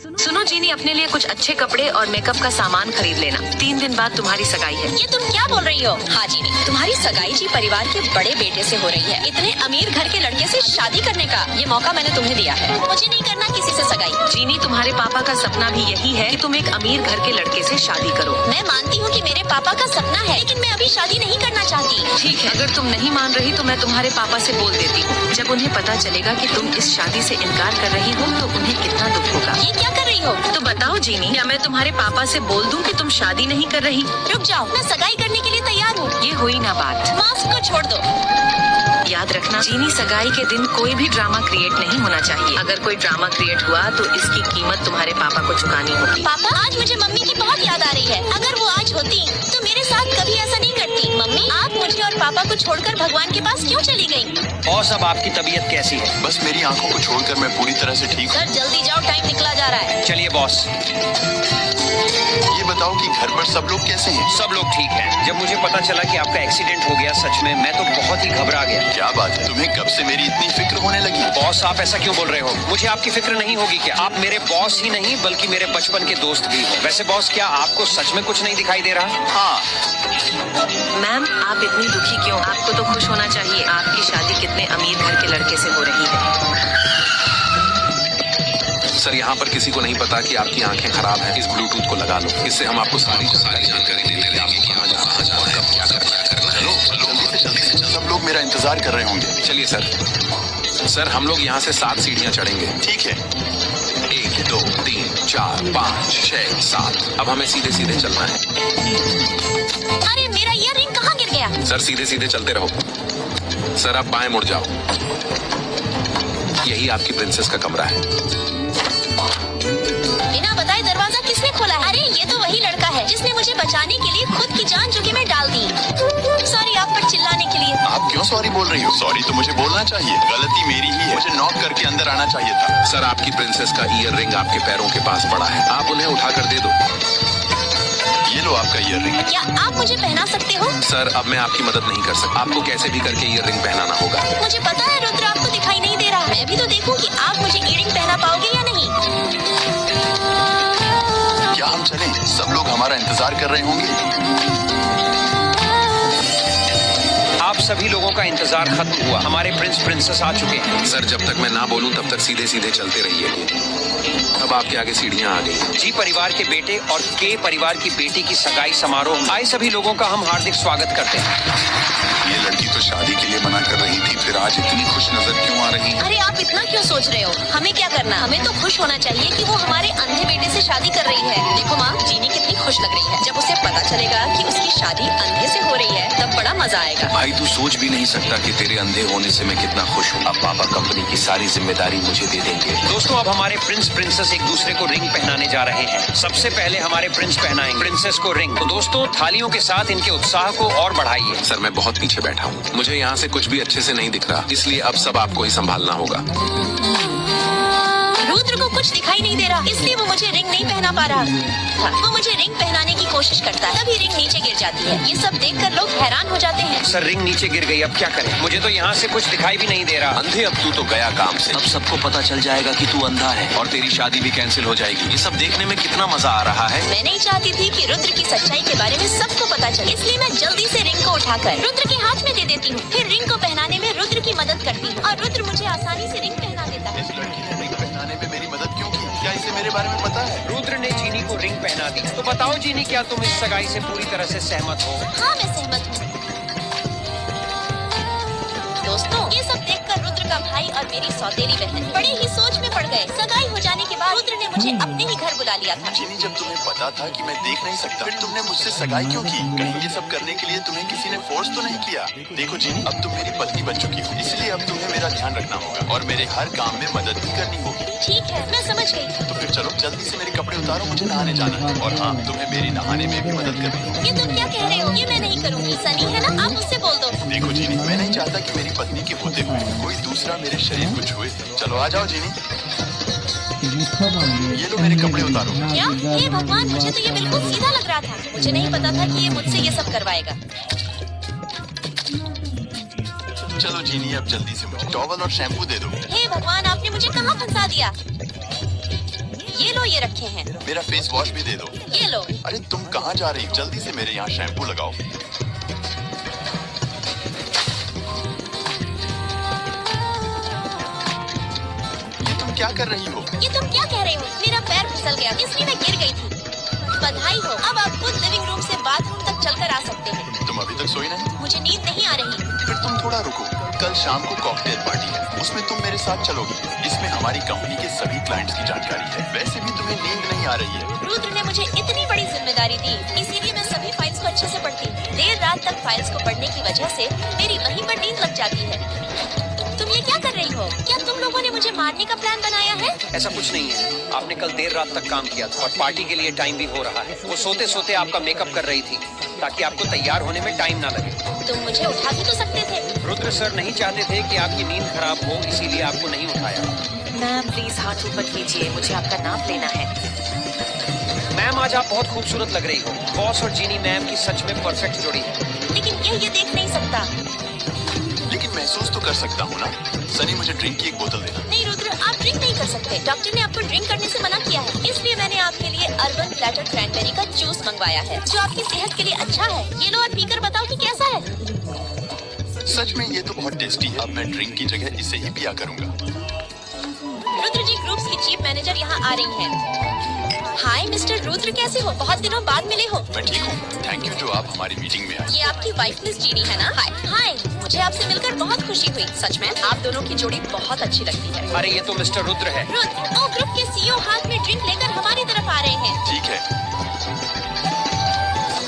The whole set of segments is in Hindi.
सुनो जीनी, अपने लिए कुछ अच्छे कपड़े और मेकअप का सामान खरीद लेना। 3 दिन बाद तुम्हारी सगाई है। ये तुम क्या बोल रही हो? हाँ जीनी, तुम्हारी सगाई जी परिवार के बड़े बेटे से हो रही है। इतने अमीर घर के लड़के से शादी करने का ये मौका मैंने तुम्हें दिया है। मुझे नहीं करना किसी से सगाई। जीनी, तुम्हारे पापा का सपना भी यही है कि तुम एक अमीर घर के लड़के से शादी करो। मैं मानती हूँ कि मेरे पापा का सपना है, लेकिन मैं अभी शादी नहीं करना चाहती। ठीक है, अगर तुम नहीं मान रही तो मैं तुम्हारे पापा से बोल देती हूँ। जब उन्हें पता चलेगा कि तुम इस शादी से इनकार कर रही हो तो उन्हें कितना दुख होगा। ये क्या कर रही हो? तो बताओ जीनी, क्या मैं तुम्हारे पापा से बोल दूं कि तुम शादी नहीं कर रही? रुक जाओ, मैं सगाई करने के लिए तैयार हूँ। ये हुई ना बात। मास्क को छोड़ दो। याद रखना जीनी, सगाई के दिन कोई भी ड्रामा क्रिएट नहीं होना चाहिए। अगर कोई ड्रामा क्रिएट हुआ तो इसकी कीमत तुम्हारे पापा को चुकानी होगी। पापा, आज मुझे मम्मी की बहुत याद आ रही है। अगर वो आज होती तो मेरे साथ कभी ऐसा नहीं करती। मम्मी, आप मुझे और पापा को छोड़कर भगवान के पास क्यों चली गयी? और सब आपकी तबीयत कैसी है? बस मेरी आंखों को छोड़कर मैं पूरी तरह से ठीक हूँ। सर जल्दी जाओ, टाइम निकला जा रहा है। चलिए बॉस। ये बताओ कि घर पर सब लोग कैसे हैं? सब लोग ठीक हैं। जब मुझे पता चला कि आपका एक्सीडेंट हो गया, सच में मैं तो बहुत ही घबरा गया। क्या बात है, तुम्हें कब से मेरी इतनी फिक्र होने लगी? बॉस, आप ऐसा क्यों बोल रहे हो? मुझे आपकी फिक्र नहीं होगी क्या? आप मेरे बॉस ही नहीं बल्कि मेरे बचपन के दोस्त भी हो। वैसे बॉस, क्या आपको सच में कुछ नहीं दिखाई दे रहा? हाँ। मैम, आप इतनी दुखी क्यों? आपको तो खुश होना चाहिए। आपकी शादी कितने अमीर घर के लड़के से हो रही है। सर, यहाँ पर किसी को नहीं पता कि आपकी आंखें खराब हैं। इस ब्लूटूथ को लगा लो, इससे हम आपको सारी जानकारी दे देंगे। आपको कहाँ जाना और कब क्या करना है। जल्दी से सब लोग मेरा इंतजार कर रहे होंगे। चलिए सर। सर, हम लोग यहाँ से 7 सीढ़ियाँ चढ़ेंगे। ठीक है। 1 2 3 4 5 6 7। अब हमें सीधे सीधे चलना है। अरे मेरा ईयररिंग कहाँ गिर गया? सर, सीधे सीधे चलते रहो। सर, आप बाएं मुड़ जाओ। यही आपकी प्रिंसेस का कमरा है। बिना बताए दरवाजा किसने खोला है? अरे ये तो वही लड़का है जिसने मुझे बचाने के लिए खुद की जान जोखिम में डाल दी। सॉरी आप पर चिल्लाने के लिए। आप क्यों सॉरी बोल रही हो? सॉरी तो मुझे बोलना चाहिए। गलती मेरी ही है। मुझे नॉक करके अंदर आना चाहिए था। सर, आपकी प्रिंसेस का ईयररिंग आपके पैरों के पास पड़ा है। आप उन्हें उठा कर दे दो। ये लो आपका ईयररिंग। क्या आप मुझे पहना सकते हो? सर, अब मैं आपकी मदद नहीं कर सकता। आपको कैसे भी करके ईयररिंग पहनाना होगा। मुझे पता है रुद्र आपको दिखाई नहीं दे रहा। मैं भी तो देखूं कि आप मुझे ईयररिंग पहना पाओगे या नहीं। क्या हम चलें? सब लोग हमारा इंतजार कर रहे होंगे। आप सभी लोगों का इंतजार खत्म हुआ। हमारे प्रिंस प्रिंसेस आ चुके हैं। सर, जब तक मैं ना बोलूं तब तक सीधे सीधे चलते रहिए। अब आपके आगे सीढ़ियां आ गई। जी परिवार के बेटे और के परिवार की बेटी की सगाई समारोह आए सभी लोगों का हम हार्दिक स्वागत करते हैं। ये लड़की तो शादी के लिए मना कर रही थी, फिर आज इतनी खुश नजर क्यों आ रही है? अरे आप इतना क्यों सोच रहे हो? हमें क्या करना? हमें तो खुश होना चाहिए कि वो हमारे अंधे बेटे से शादी कर रही है। देखो माँ, जीनी कितनी खुश लग रही है। जब उसे पता चलेगा कि उसकी शादी अंधे से हो रही है तब बड़ा मजा आएगा। भाई, तू सोच भी नहीं सकता कि तेरे अंधे होने से मैं कितना खुश हूँ। अब पापा कंपनी की सारी जिम्मेदारी मुझे दे देंगे। दोस्तों, अब हमारे प्रिंस प्रिंसेस एक दूसरे को रिंग पहनाने जा रहे हैं। सबसे पहले हमारे प्रिंस पहनाएंगे प्रिंसेस को रिंग। तो दोस्तों, थालियों के साथ इनके उत्साह को और बढ़ाइए। सर, मैं बहुत पीछे बैठा हूँ। मुझे यहाँ से कुछ भी अच्छे से नहीं दिख रहा, इसलिए अब सब आपको ही संभालना होगा। रुद्र को कुछ दिखाई नहीं दे रहा, इसलिए वो मुझे रिंग नहीं पहना पा रहा था। वो मुझे रिंग पहनाने की कोशिश करता है, तभी रिंग नीचे गिर जाती है। ये सब देखकर लोग हैरान हो जाते हैं। सर, रिंग नीचे गिर गई, अब क्या करें? मुझे तो यहाँ से कुछ दिखाई भी नहीं दे रहा। अंधे, अब तू तो गया काम से। अब सबको पता चल जाएगा कि तू अंधा है और तेरी शादी भी कैंसिल हो जाएगी। ये सब देखने में कितना मजा आ रहा है। मैं नहीं चाहती थी कि रुद्र की सच्चाई के बारे में सबको पता चले, इसलिए मैं जल्दी से रिंग को उठाकर रुद्र के हाथ में दे देती हूँ। फिर रिंग को पहनाने में रुद्र की मदद करती हूँ और रुद्र मुझे आसानी से रिंग पहना देता है। इस लड़की ने रिंग पहनाने में मेरी मदद क्यों की? क्या इसे मेरे बारे में पता है? रुद्र ने जीनी को रिंग पहना दी। तो बताओ जीनी, क्या तुम इस सगाई से पूरी तरह से सहमत हो? हाँ, मैं सहमत हूँ। दोस्तों, ये सब देखकर रुद्र का भाई और मेरी सौतेली बहन बड़े ही सोच में पड़ गए। सगाई हो जाने के बाद रुद्र ने मुझे अपने ही घर बुला लिया था। जीनी, जब तुम्हें पता था कि मैं देख नहीं सकता, फिर तुमने मुझसे सगाई क्यों की? कहीं ये सब करने के लिए तुम्हें किसी ने फोर्स तो नहीं किया? देखो जीनी, अब तुम मेरी पत्नी बन चुकी हो, इसलिए अब तुम्हें मेरा ध्यान रखना होगा और मेरे हर काम में मदद भी करनी होगी। ठीक है, मैं समझ गई। तो फिर चलो जल्दी से मेरे कपड़े उतारो, मुझे नहाने जाना है। और हाँ, तुम्हें मेरी नहाने में भी मदद करनी होगी। ये तुम क्या कह रहे हो? ये मैं नहीं करूँगी। सनी है ना, आप उससे बोल दो। देखो जीनी, मैं नहीं चाहता कि मेरी पत्नी के होते हुए कोई दूसरा मेरे शरीर को छुए। चलो आ जाओ जीनी। ये लो मेरे कपड़े उतारो। क्या? हे भगवान, मुझे तो ये बिल्कुल सीधा लग रहा था। मुझे नहीं पता था कि ये मुझसे ये सब करवाएगा। चलो जीनी, अब जल्दी से मुझे टॉवल और शैम्पू दे दो। हे भगवान, आपने मुझे कहाँ फंसा दिया? ये लो, ये रखे हैं। मेरा फेस वॉश भी दे दो। ये लो। अरे तुम कहाँ जा रही हो? जल्दी से मेरे यहाँ शैम्पू लगाओ। ये तुम क्या कर रही हो? ये तुम क्या कह रहे हो? मेरा पैर फिसल गया इसलिए मैं गिर गई थी। बधाई हो, अब आप खुद लिविंग रूम से बाथरूम तक चलकर आ सकते हैं। तुम अभी तक सोई नहीं? मुझे नींद नहीं आ रही। फिर तुम थोड़ा रुको, कल शाम को कॉकटेल पार्टी है, उसमें तुम मेरे साथ चलोगी। इसमें हमारी कंपनी के सभी क्लाइंट्स की जानकारी है। वैसे भी तुम्हें नींद नहीं आ रही है। रुद्र ने मुझे इतनी बड़ी जिम्मेदारी दी, इसीलिए मैं सभी फाइल्स को अच्छे से पढ़ती हूँ। देर रात तक फाइल्स को पढ़ने की वजह से मेरी वहीं पर नींद लग जाती है। तुम ये क्या कर रही हो? क्या तुम लोगों ने मुझे मारने का प्लान बनाया है? ऐसा कुछ नहीं है, आपने कल देर रात तक काम किया था और पार्टी के लिए टाइम भी हो रहा है। वो सोते सोते आपका मेकअप कर रही थी ताकि आपको तैयार होने में टाइम ना लगे। तुम मुझे उठा भी तो सकते थे। रुद्र सर नहीं चाहते थे कि आपकी नींद खराब हो, इसीलिए आपको नहीं उठाया। मैम प्लीज हाथ ऊपर कीजिए, मुझे आपका नाप लेना है। मैम आज आप बहुत खूबसूरत लग रही हो। बॉस और जीनी मैम की सच में परफेक्ट जोड़ी है। लेकिन ये देख नहीं सकता। लेकिन महसूस तो कर सकता हूँ ना। सनी मुझे ड्रिंक की एक बोतल देना। नहीं रुद्र, आप ड्रिंक नहीं कर सकते। डॉक्टर ने आपको ड्रिंक करने से मना किया है, इसलिए मैंने आपके लिए अर्बन प्लैटर क्रैनबेरी का जूस मंगवाया है, जो आपकी सेहत के लिए अच्छा है। ये लो और पीकर बताओ कि कैसा है। सच में ये तो बहुत टेस्टी है। अब मैं ड्रिंक की जगह इसे ही पिया करूँगा। रुद्र जी ग्रुप्स की चीफ मैनेजर यहाँ आ रही हैं। हाय मिस्टर रुद्र, कैसे हो? बहुत दिनों बाद मिले हो। मैं ठीक हूँ, थैंक यू जो आप हमारी मीटिंग में आए। ये आपकी वाइफ मिस जीनी है ना? हाय हाय, मुझे आपसे मिलकर बहुत खुशी हुई। सच में आप दोनों की जोड़ी बहुत अच्छी लगती है। अरे ये तो मिस्टर रुद्र है। रुद्र, ओ ग्रुप के सीईओ हाथ में ड्रिंक लेकर हमारी तरफ आ रहे हैं। ठीक है।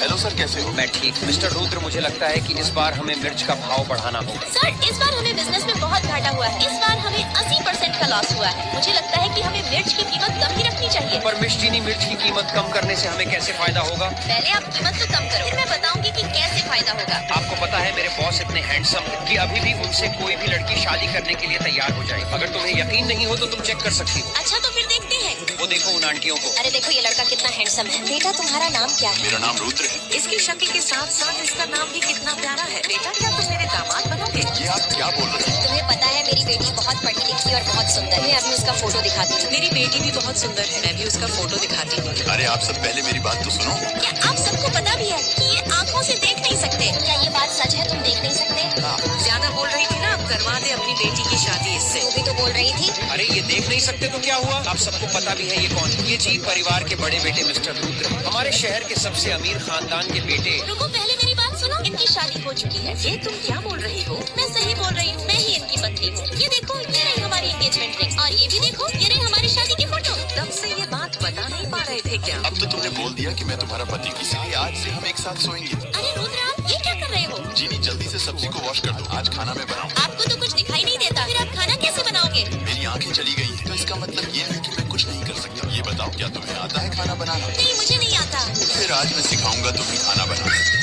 हेलो सर, कैसे हो? मैं ठीक। मिस्टर रुद्र, मुझे लगता है कि इस बार हमें मिर्च का भाव बढ़ाना होगा। सर, इस बार हमें बिजनेस में बहुत घाटा हुआ है। इस बार हमें 80% का लॉस हुआ है। मुझे लगता है कि हमें मिर्च की कीमत कम ही रखनी चाहिए। पर मिस जीनी, मिर्च की कीमत कम करने से हमें कैसे फायदा होगा? पहले आप कीमत तो कम करो, फिर मैं बताऊंगी कि कैसे फायदा होगा। आपको पता है मेरे बॉस इतने हैंडसम हैं कि अभी भी उनसे कोई भी लड़की शादी करने के लिए तैयार हो जाए। अगर तुम्हें यकीन नहीं हो तो तुम चेक कर सकती हो। अच्छा तो फिर देखते हैं। वो देखो उन आंटियों को। अरे देखो ये लड़का कितना हैंडसम है। बेटा तुम्हारा नाम क्या है? मेरा नाम रुद्र है। इसकी शक्ल के साथ साथ इसका नाम भी कितना प्यारा है। बेटा क्या तुम मेरे दामाद बनोगे? ये आप क्या बोल रहे हैं? तुम्हें पता है मेरी बेटी बहुत पढ़ी लिखी और बहुत सुंदर है। मैं अभी उसका फोटो दिखाती हूँ। मेरी बेटी भी बहुत सुंदर है, मैं भी उसका फोटो दिखाती हूँ। अरे आप सब पहले मेरी बात तो सुनो। क्या आप सबको पता भी है कि ये आँखों से देख नहीं सकते? क्या ये बात सच है? तुम देख नहीं सकते? ज्यादा बोल रही थी ना, अब करवा दे अपनी बेटी की शादी इससे। तू भी तो बोल रही थी। अरे ये देख नहीं सकते तो क्या हुआ? आप सबको पता भी है ये कौन है। ये जी परिवार के बड़े बेटे मिस्टर रुद्र, हमारे शहर के सबसे अमीर खानदान के बेटे। रुको, पहले मेरी बात सुनो। इनकी शादी हो चुकी है। ये तुम क्या बोल रही हो? मैं सही बोल रही हूँ, मैं ही इनकी पत्नी हूँ। ये देखो, ये रही हमारी एंगेजमेंट रिंग, और ये भी देखो, ये रही हमारी शादी की फोटो। तब से ये बात बता नहीं पा रहे थे क्या? अब तो तुमने बोल दिया कि मैं तुम्हारा पति हूँ, इसलिए आज से हम एक साथ सोएंगे। अरे रुद्र, आप ये क्या कर रहे हो? जीनी जल्दी से सब्जी को वॉश कर दो, आज खाना मैं बनाऊँ। आपको तो कुछ दिखाई नहीं देता, फिर आप खाना कैसे बनाओगे? मेरी आंखें चली गई हैं, तो इसका मतलब ये है कि मैं कुछ नहीं कर सकता। ये बताओ, क्या तुम्हें आता है खाना बनाना? नहीं, मुझे नहीं आता। फिर आज मैं सिखाऊंगा तुम्हें खाना बनाना।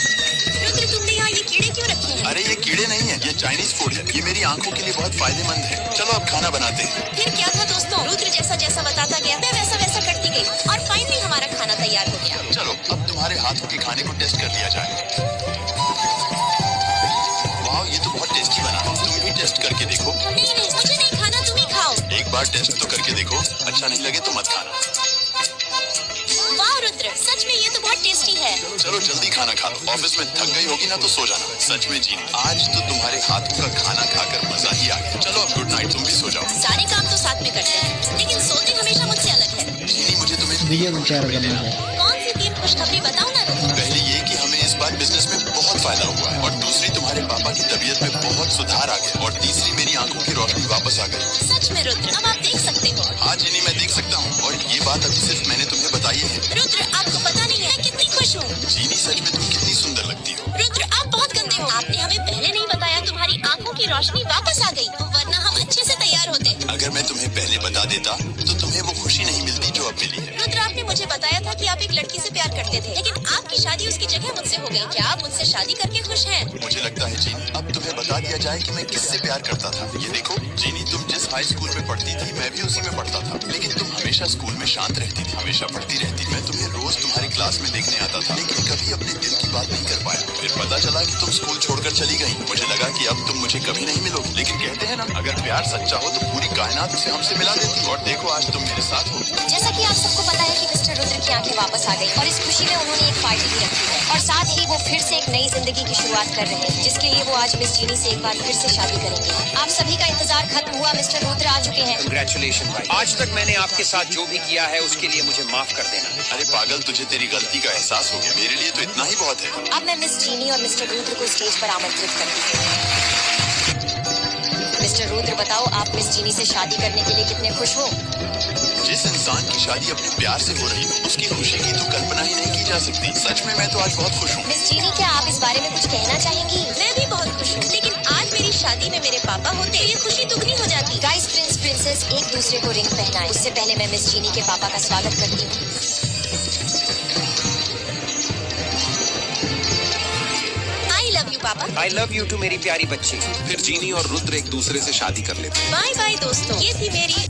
रुद्र, तुमने यहाँ ये कीड़े क्यों रखे हैं? अरे ये कीड़े नहीं है, ये चाइनीज फूड है। ये मेरी आंखों के लिए बहुत फायदेमंद है। चलो अब खाना बनाते हैं। फिर क्या था दोस्तों? रुद्र जैसा जैसा बताता गया, मैं वैसा वैसा करती गई, और फाइनली हमारा खाना तैयार हो गया। चलो अब तुम्हारे हाथों के खाने को टेस्ट कर लिया जाए। वाह, ये तो बहुत टेस्टी बना है। तुम भी टेस्ट करके देखो। नहीं नहीं, मुझे नहीं खाना, तुम ही खाओ। एक बार टेस्ट तो करके देखो, अच्छा नहीं लगे तो मत खाना। वाह रुद्र, सच में ये तो बहुत टेस्टी है। चलो जल्दी खाना खा लो, ऑफिस में थक गई होगी ना तो सो जाना। सच में जीनी, आज तो तुम्हारे हाथों का खाना खाकर मजा ही आ गया। चलो अब गुड नाइट, तुम भी सो जाओ। सारे काम तो साथ में करते हैं, लेकिन सोते हमेशा मुझसे अलग है। जीनी, मुझे तुम्हें दिया विचार करना है। कौन सी 3 खुशखबरी बताओ ना रुद्र? पहली ये कि हमें इस बार बिजनेस में बहुत फायदा हुआ है, और दूसरी तुम्हारे पापा की तबीयत में बहुत सुधार आ गया, और तीसरी मेरी आंखों की रोशनी वापस आ गई। सच में रुद्र, अब आप देख सकते हो। हाँ जीनी, मैं देख सकता हूँ, और ये बात अभी सिर्फ मैंने तुम्हें बताई है। रुद्र, आपको पता नहीं है मैं कितनी खुश हूँ। जीनी, सच में तुम कितनी सुंदर लगती हो। रुद्र, आप बहुत गंदे हो। आपने हमें पहले नहीं बताया तुम्हारी आंखों की रोशनी वापस आ गई, वरना हम अच्छे से तैयार होते। अगर मैं तुम्हें पहले बता देता तो तुम्हें वो खुशी नहीं मिलती जो अब मिली है। रुद्र, आपने मुझे बताया था कि आप एक लड़की से प्यार करते थे, लेकिन आपकी शादी उसकी जगह मुझसे हो गई। क्या आप मुझसे शादी करके खुश हैं? मुझे लगता है जीनी, अब तुम्हें बता दिया जाए कि मैं किससे प्यार करता था। ये देखो जीनी, तुम जिस हाई स्कूल में पढ़ती थी मैं भी उसी में पढ़ता था, लेकिन तुम हमेशा स्कूल में शांत रहती थी, हमेशा पढ़ती रहती थी। मैं तुम्हें रोज तुम्हारी क्लास में देखने आता था, लेकिन कभी अपने दिल की बात नहीं कर पाया। फिर पता चला कि तुम स्कूल छोड़कर चली गई। मुझे लगा कि अब तुम मुझे कभी नहीं मिलोगी, लेकिन कहते हैं ना, अगर प्यार सच्चा हो तो पूरी कायनात उसे हमसे मिला देती। और देखो आज तुम मेरे साथ हो। जैसा कि आप सबको पता है कि मिस्टर रुद्र की आंखें वापस आ गई और इस खुशी में उन्होंने एक पार्टी भी रखी है और साथ ही वो फिर से एक नई जिंदगी की शुरुआत कर रहे हैं, जिसके लिए वो आज मिस जीनी से एक बार फिर से शादी करेंगे। आप सभी का इंतजार खत्म हुआ, मिस्टर रुद्र आ चुके हैं। कंग्रेचुलेशन भाई, आज तक मैंने आपके साथ जो भी किया है उसके लिए मुझे माफ कर देना। अरे पागल, तुझे तेरी गलती का एहसास हो गया, मेरे लिए तो इतना ही बहुत है। अब मैं मिस जीनी और मिस्टर रुद्र को स्टेज पर आमंत्रित करती हूँ। मिस्टर रुद्र बताओ, आप मिस जीनी से शादी करने के लिए कितने खुश हो? जिस इंसान की शादी अपने प्यार से हो रही हो, उसकी खुशी की तो कल्पना ही नहीं की जा सकती। सच में मैं तो आज बहुत खुश हूँ। मिस जीनी, क्या आप इस बारे में कुछ कहना चाहेंगी? मैं भी बहुत खुश हूँ, लेकिन आज मेरी शादी में मेरे पापा होते ये खुशी दुगनी हो जाती। गाइस, प्रिंस प्रिंसेस एक दूसरे को रिंग पहनाएं। उससे पहले मैं मिस जीनी के पापा का स्वागत करती हूँ। आई लव यू पापा। आई लव यू टू मेरी प्यारी बच्ची। फिर जीनी और रुद्र एक दूसरे से शादी कर लेते हैं। बाय बाय दोस्तों, ये थी मेरी